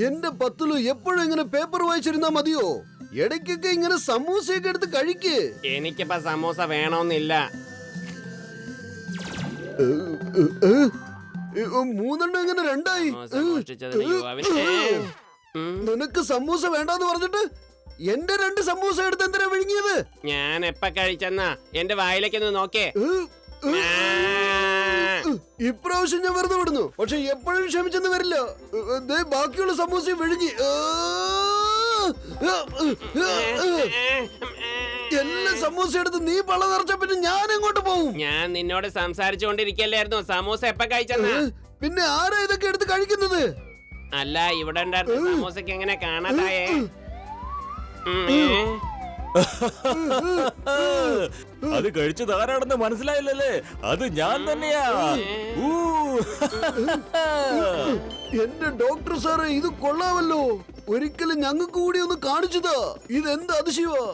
എന്റെ പത്തുലു എപ്പോഴും ഇങ്ങനെ പേപ്പർ വായിച്ചിരുന്നാ മതിയോ? ഇടയ്ക്കൊക്കെ ഇങ്ങനെ സമൂസയൊക്കെ എടുത്ത് കഴിക്ക്. എനിക്കിപ്പോ സമൂസ വേണമെന്നില്ല. മൂന്നെണ്ണം ഇങ്ങനെ രണ്ടായി. നിനക്ക് സമൂസ വേണ്ടാന്ന് പറഞ്ഞിട്ട് എന്റെ 2 സമൂസ എടുത്ത് എന്തിനാ വിഴുങ്ങിയത്? ഞാൻ എപ്പ കഴിച്ചെന്നാ എന്റെ വായിലേക്കൊന്ന് നോക്കേ. ഇപ്രാവശ്യം ഞാൻ വെറുതെ വിടുന്നു, പക്ഷെ എപ്പോഴും ക്ഷമിച്ചെന്ന് വരില്ല. ബാക്കിയുള്ള സമൂസ വിഴുങ്ങി എല്ലാ സമൂസ എടുത്ത് നീ പള്ള നിറച്ച പിന്നെ ഞാൻ എങ്ങോട്ട് പോകും? ഞാൻ നിന്നോട് സംസാരിച്ചുകൊണ്ടിരിക്കല്ലായിരുന്നു. സമൂസ എപ്പ കഴിച്ചെന്നാ? പിന്നെ ആരാ ഇതൊക്കെ എടുത്ത് കഴിക്കുന്നത്? അല്ല, ഇവിടെ ഉണ്ടായിരുന്ന സമൂസക്ക് എങ്ങനെ കാണാതായേ? അത് കഴിച്ചത് ആരാണെന്ന് മനസ്സിലായില്ലല്ലേ? അത് ഞാൻ തന്നെയാ. എന്റെ ഡോക്ടർ സാറേ, ഇത് കൊള്ളാമല്ലോ. ഒരിക്കലും ഞങ്ങൾക്ക് കൂടി ഒന്ന് കാണിച്ചതാ. ഇതെന്ത് അതിശയവാ.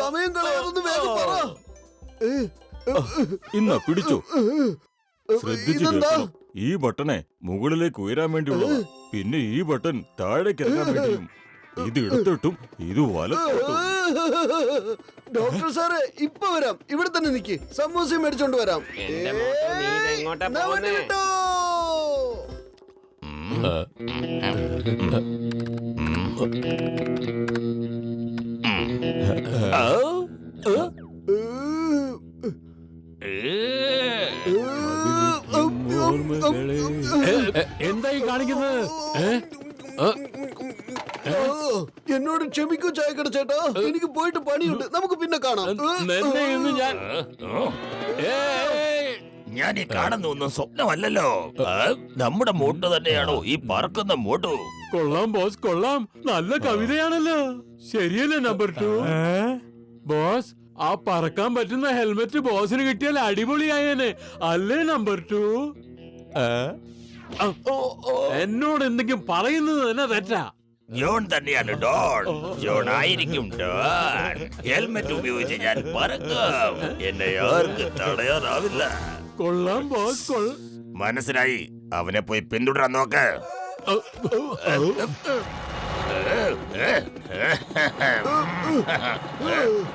സമയം കളയാതൊന്ന് വേഗം പറ. ഇന്ന പിടിച്ചോ. ശ്രദ്ധിച്ചു കേൾക്കണം. ഈ ബട്ടണെ മുകളിലേക്ക് ഉയരാൻ വേണ്ടിയുള്ളതാ. പിന്നെ ഈ ബട്ടൺ താഴേക്ക് ഇറങ്ങാൻ വേണ്ടിയും. ഇത് ഇടത്തോട്ടും ഇത് വലത്തോട്ടും. ഡോക്ടർ സാറേ, ഇപ്പൊ വരാം. ഇവിടെ തന്നെ നിക്ക്. സമൂസ മേടിച്ചോണ്ട് വരാം. കേട്ടോ? എന്തായി കാണിക്കുന്നത്? എന്നോട് ക്ഷമിക്കൂ ചായക്കട ചേട്ടാ, എനിക്ക് പോയിട്ട് പണിയുണ്ട്. നമുക്ക് പിന്നെ കാണാം. ഞാൻ ഈ കാണുന്ന ഒന്നും സ്വപ്നമല്ലല്ലോ. നമ്മുടെ മോട്ട് തന്നെയാണോ ഈ പറക്കുന്ന മോട്ടു? കൊള്ളാം ബോസ്, കൊള്ളാം. നല്ല കവിതയാണല്ലോ. ശരിയല്ലേ നമ്പർ 2? ബോസ്, ആ പറക്കാൻ പറ്റുന്ന ഹെൽമെറ്റ് ബോസിന് കിട്ടിയാൽ അടിപൊളിയായേനെ. അല്ലേ നമ്പർ 2? എന്നോട് എന്തെങ്കിലും പറയുന്നത് തന്നെ തെറ്റാ. ജോൺ തന്നെയാണ് ഡോൺ. ജോൺ ആയിരിക്കും ഡോൺ. ഹെൽമെറ്റ് ഉപയോഗിച്ച് ഞാൻ പറക്കാം. എന്നെ ആർക്ക് തടയാനാവില്ല. കൊള്ളാം ബോസ്, മനസ്സിലായി. അവനെ പോയി പിന്തുടരാൻ നോക്ക്.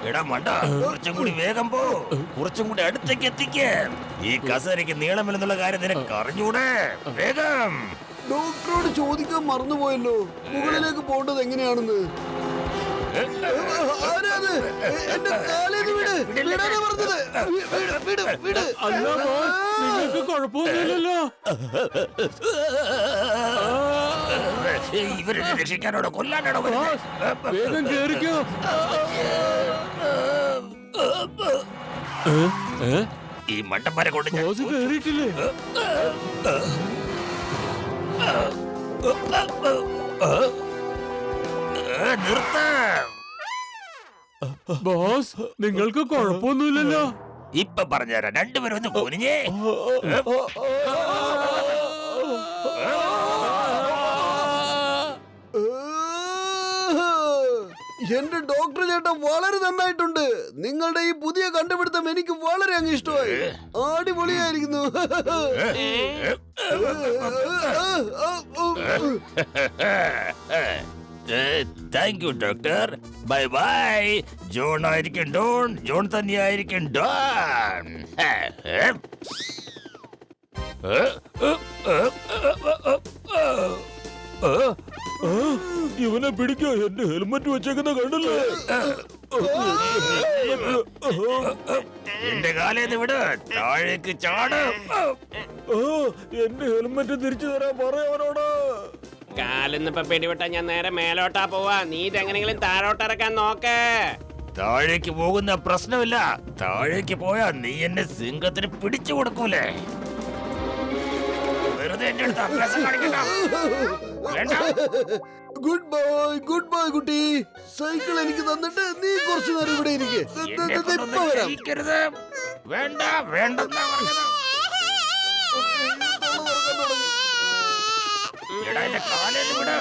എടാ മണ്ട, കുറച്ചും കൂടി വേഗം പോ. കുറച്ചും കൂടി അടുത്തേക്ക് എത്തിക്ക്. ഈ കസേരയ്ക്ക് നീളമില്ലെന്നുള്ള കാര്യം നിനക്ക് അറിഞ്ഞൂടെ? വേഗം. ഡോക്ടറോട് ചോദിക്കാൻ മറന്നുപോയല്ലോ, മുകളിലേക്ക് പോകേണ്ടത് എങ്ങനെയാണെന്ന്. നിങ്ങൾക്ക് കുഴപ്പമൊന്നുമില്ലല്ലോ. ഇവരെ രക്ഷിക്കാനോടോ കൊല്ലാനാണോ? വേഗം കേറിക്കോ. ഈ മണ്ടന്മാരെ കൊണ്ട് ബോസ് കേറിയിട്ടില്ലേ? ബോസ്, നിങ്ങൾക്ക് കുഴപ്പമൊന്നുമില്ലല്ലോ? ഇപ്പൊ പറഞ്ഞുതരാം. രണ്ടുപേരും ഒന്ന് കുനിഞ്ഞേ. എന്റെ ഡോക്ടർ ചേട്ടൻ വളരെ നന്നായിട്ടുണ്ട്. നിങ്ങളുടെ ഈ പുതിയ കണ്ടുപിടുത്തം എനിക്ക് വളരെ അങ്ങ് ഇഷ്ടമായി. അടിപൊളിയായിരിക്കുന്നു. Thank you doctor. Bye bye. John ആയിരിക്കും ഡോൺ. ജോൺ തന്നെയായിരിക്കും ഡോൺ. ഇവനെ പിടിക്കോ. എന്റെ ഹെൽമെറ്റ് വെച്ചേക്കുന്ന കണ്ടില്ലേ? എന്റെ കാലേന്ന് വിട്. താഴേക്ക് ചാട്. എന്റെ ഹെൽമെറ്റ് തിരിച്ചു തരാൻ പറയവനോട്. കാലിന്നിപ്പോ പിടിവിട്ടാ ഞാൻ നേരെ മേലോട്ടാ പോവാ. നീ ഇതെങ്ങനെങ്കിലും താഴോട്ടിറക്കാൻ നോക്ക്. താഴേക്ക് പോകുന്ന പ്രശ്നമില്ല. താഴേക്ക് പോയാ നീ എന്നെ സിംഹത്തിന് പിടിച്ചു കൊടുക്കൂലേ? വെറുതെ എന്റെ അടുത്ത് അഭ്യാസം കാണിക്കണ്ട. ഗുഡ് ബൈ കുട്ടി. സൈക്കിൾ എനിക്ക് തന്നിട്ട് നീ കുറച്ചു നേരം ഇവിടെ ഇരിക്കെ. ഇപ്പൊ വരാം. വേണ്ട വേണ്ടെന്നാ പറഞ്ഞത്. എടാ എന്റെ കാലേന്ന് വിട്.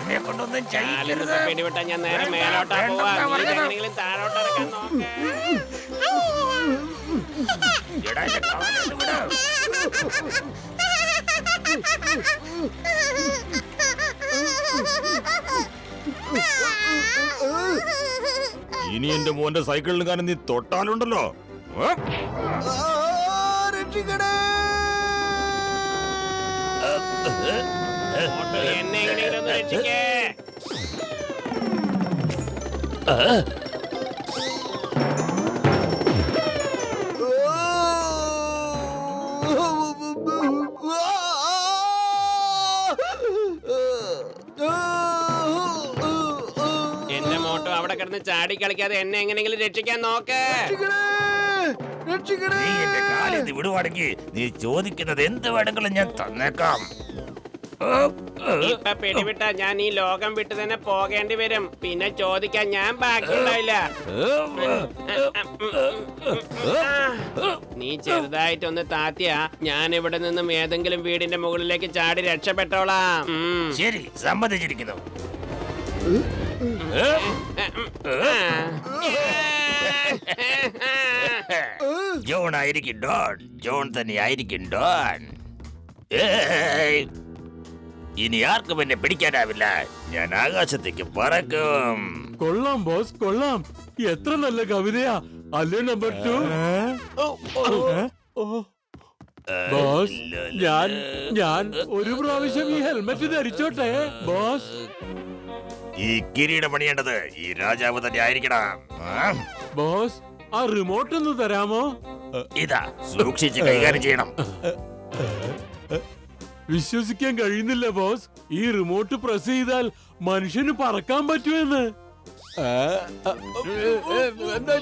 എന്നെ കൊണ്ടൊന്നും കാലിന്നിപ്പോ ചെയ്യിക്കരുത്. പിടിവിട്ടാ ഞാൻ നേരെ വേണ്ട, മേലോട്ടാ വേണ്ടെന്നാ പോവാ. നീ പറഞ്ഞത്. ഇതെങ്ങനെയെങ്കിലും താഴോട്ട് ഇറക്കാൻ നോക്ക്. എടാ, എന്റെ കാലൊന്ന് വിട്. ഇനി എന്റെ മോന്റെ സൈക്കിളിന് കാരണം നീ തൊട്ടാലുണ്ടല്ലോ. ഏ? രക്ഷിക്കണേ. മോട്ടു, എന്നെ എങ്ങനെയെങ്കിലും ഒന്ന് രക്ഷിക്കേ. എന്റെ മോട്ടു അവിടെ കിടന്ന് ചാടി കളിക്കാതെ എന്നെ എങ്ങനെയെങ്കിലും രക്ഷിക്കാൻ നോക്ക്. രക്ഷിക്കണേ. നീ എന്റെ കാലിന്ന് വിടുവാണെങ്കിൽ നീ ചോദിക്കുന്നത് എന്ത് വേണമെങ്കിലും ഞാൻ തന്നേക്കാം. ഇപ്പൊ പിടിവിട്ടാ ഞാൻ ഈ ലോകം വിട്ട് തന്നെ പോകേണ്ടി വരും. പിന്നെ ചോദിക്കാൻ ഞാൻ ബാക്കിയുണ്ടാവില്ല. നീ ചെറുതായിട്ടൊന്ന് താത്തിയാ ഞാൻ ഇവിടെ നിന്നും ഏതെങ്കിലും വീടിന്റെ മുകളിലേക്ക് ചാടി രക്ഷപ്പെട്ടോളാം. ശരി, സമ്മതിച്ചിരിക്കുന്നു. ജോൺ ആയിരിക്കും ഡോൺ. ജോൺ തന്നെ ആയിരിക്കും ഡോൺ. ഏയ്! ഇനി ആർക്കും എന്നെ പിടിക്കാനാവില്ല. ഞാൻ ആകാശത്തേക്ക് പറക്കും. കൊള്ളാം ബോസ്, കൊള്ളാം. എത്ര നല്ല കവിതയാ അല്ലേ നമ്പർ 2? ബോസ്, ഞാൻ ഒരു പ്രാവശ്യം ഈ ഹെൽമെറ്റ് ധരിച്ചോട്ടെ ബോസ്? ഈ കിരീടം പണിയേണ്ടത് ഈ രാജാവ് തന്നെ ആയിരിക്കണം. ബോസ്, ആ റിമോട്ട് ഒന്ന് തരാമോ? ഇതാ, സൂക്ഷിച്ച് കൈകാര്യം ചെയ്യണം. വിശ്വസിക്കാൻ കഴിയുന്നില്ല ബോസ്. ഈ റിമോട്ട് പ്രസ് ചെയ്താൽ മനുഷ്യന് പറക്കാൻ പറ്റുമെന്ന്. എന്താ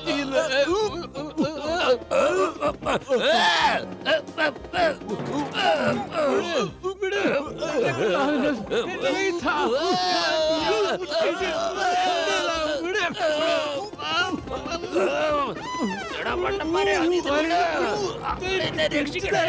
എടാ മണ്ടന്മാരെ, അത് ഇത് വിട്. എന്നെ രക്ഷിക്കണേ.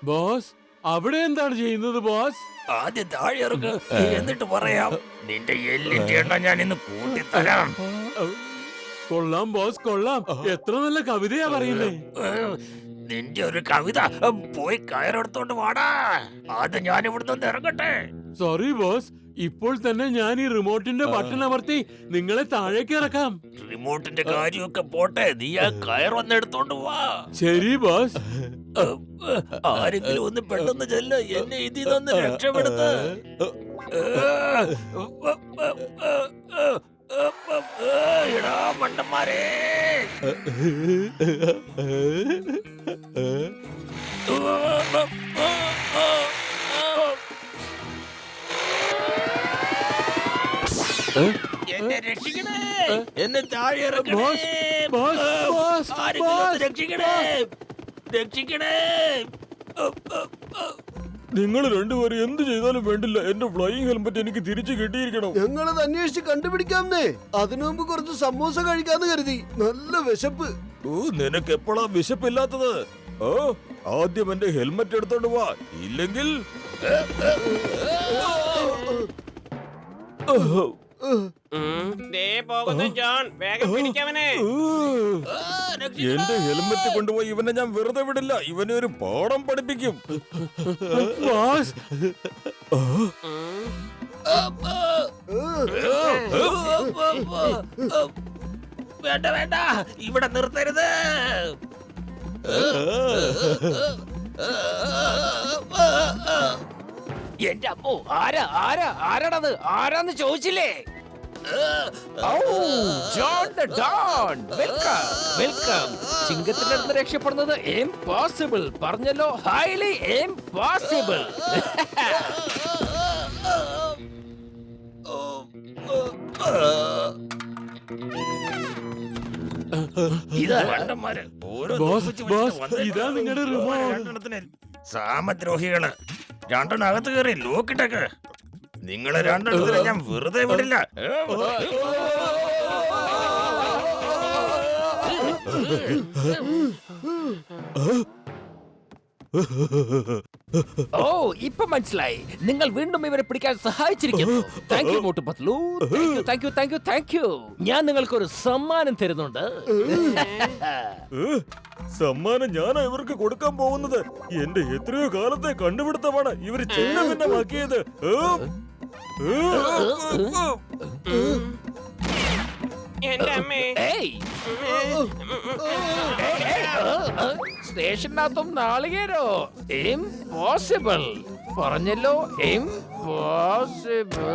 ബോസ്, അവിടെ എന്താണ് ചെയ്യുന്നത് ബോസ്? ആദ്യം താഴെ ഇറക്ക്, എന്നിട്ട് പറയാം. നിന്റെ എല്ലിന്റെ എണ്ണം ഞാൻ ഇന്ന് കൂട്ടിത്തരാം. കൊള്ളാം ബോസ്, കൊള്ളാം. എത്ര നല്ല കവിതയാ പറയുന്നേ. നിന്റെ ഒരു കവിത. പോയി കയറെടുത്തോണ്ട് വാടാ. ആദ്യം ഞാൻ ഇവിടുന്ന് ഇറങ്ങട്ടെ. സോറി ബോസ്, ഇപ്പോൾ തന്നെ ഞാൻ ഈ റിമോട്ടിന്റെ ബട്ടൺ അമർത്തി നിങ്ങളെ താഴേക്ക് ഇറക്കാം. റിമോട്ടിന്റെ കാര്യമൊക്കെ പോട്ടെ, നീ ആ കയർ വന്ന് എടുത്തോണ്ട് വാ. ശരി ബോസ്. ആരെങ്കിലും ഒന്ന് പെട്ടെന്ന് ചെല്ല, എന്നെ ഇതിൽ നിന്ന് രക്ഷപ്പെടുത്ത്. എടാ മണ്ടന്മാരെ. എന്നെ രക്ഷിക്കണേ. എന്നെ താഴെ ഇറക്കണേ. ബോസ്, ബോസ്, ബോസ്, ആരെങ്കിലും ഒന്ന് ബോസ്. രക്ഷിക്കണേ. രക്ഷിക്കണേ. നിങ്ങൾ രണ്ടുപേരും എന്ത് ചെയ്താലും വേണ്ടില്ല, എന്റെ ഫ്ലൈയിങ് ഹെൽമെറ്റ് എനിക്ക് തിരിച്ചു കിട്ടിയിരിക്കണം. ഞങ്ങളത് അന്വേഷിച്ച് കണ്ടുപിടിക്കാമെന്നേ. അതിനു മുമ്പ് കുറച്ച് സമോസ കഴിക്കാന്ന് കരുതി. നല്ല വിശപ്പ്. നിനക്ക് എപ്പോഴാ വിശപ്പില്ലാത്തത്? ഓ, ആദ്യം എന്റെ ഹെൽമെറ്റ് എടുത്തോണ്ട് വാ, ഇല്ലെങ്കിൽ ദേ പോകുന്നു ജോൺ, വേഗം പിടിക്കവനെ. എന്റെ ഹെൽമെറ്റ് കൊണ്ടുപോയി ഇവനെ ഞാൻ വെറുതെ വിടില്ല. ഇവനെ ഒരു പാഠം പഠിപ്പിക്കും. ബോസ്, വേണ്ട വേണ്ട, ഇവിടെ നിർത്തരുത്. എന്റെ അമ്മോ, ആരാണത്? ആരാന്ന് ചോദിച്ചില്ലേ? John the don, welcome welcome. ചിങ്കത്തിന്റെ അടുത്ത് രക്ഷപ്പെടുന്നത് ഇംപോസിബിൾ, പറഞ്ഞല്ലോ, ഹൈലി ഇംപോസിബിൾ. ഇതാ രണ്ടന്മാര്. ഓരോ ബോസ്, തോപ്പിച്ച് ബോസ്, വന്നിട്ട് ഇതാ നിങ്ങളുടെ റിമോട്ട്. രണ്ടെണ്ണത്തിന് സാമദ്രോഹികള്. രണ്ടെണ്ണം അകത്ത് കയറി ലോക്കിട്ടേക്ക്. നിങ്ങളെ രണ്ടെണ്ണത്തിന് ഞാൻ വെറുതെ വിടില്ല. ഓ ഇപ്പൊ മനസ്സിലായി, നിങ്ങൾ വീണ്ടും ഇവരെ പിടിക്കാൻ സഹായിച്ചിരിക്കുന്നു. Thank you Motu Patlu. Thank you thank you thank you. ഞാൻ നിങ്ങൾക്കൊരു സമ്മാനം തരുന്നുണ്ട്. സമ്മാനം ഞാനാ ഇവർക്ക് കൊടുക്കാൻ പോകുന്നത്. എന്റെ എത്രയോ കാലത്തെ കണ്ടുപിടുത്തമാണ് ഇവര് ചിഹ്നഭിന്നമാക്കിയത്. എന്റെ അമ്മേ. ഏയ്, സ്റ്റേഷനകത്തും നാളികേരോ? ഇംപോസിബിൾ പറഞ്ഞല്ലോ, ഇംപോസിബിൾ.